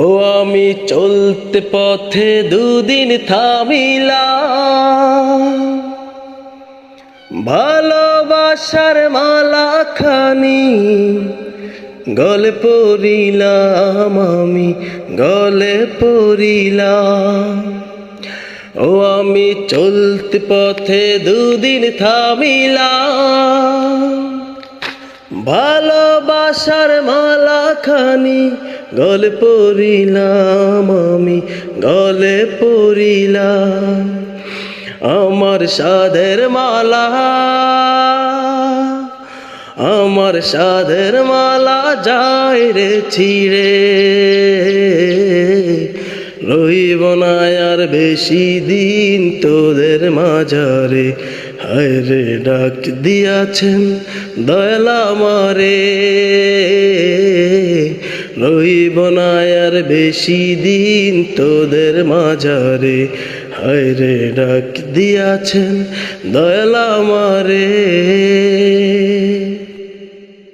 ও আমি চলতে পথে দুদিন থামিলাম, ভালোবাসার মালা খানি গলে পরিলাম, আমি গলে পরিলাম। ও আমি চলতে পথে দুদিন থামিলাম, ভালোবাসার মালা খানি গলে পরিলাম, আমি গলে পরিলাম। আমার সাধের মালা, আমার সাধের মালা যায় রে ছিড়ে, রইব না আর বেশি দিন তোদের মাঝারে। হায় রে ডাক দিয়াছেন দয়াল আমারে, রইব না আর বেশি দিন তোদের মাঝারে। হায় রে ডাক দিয়াছেন দয়াল আমারে।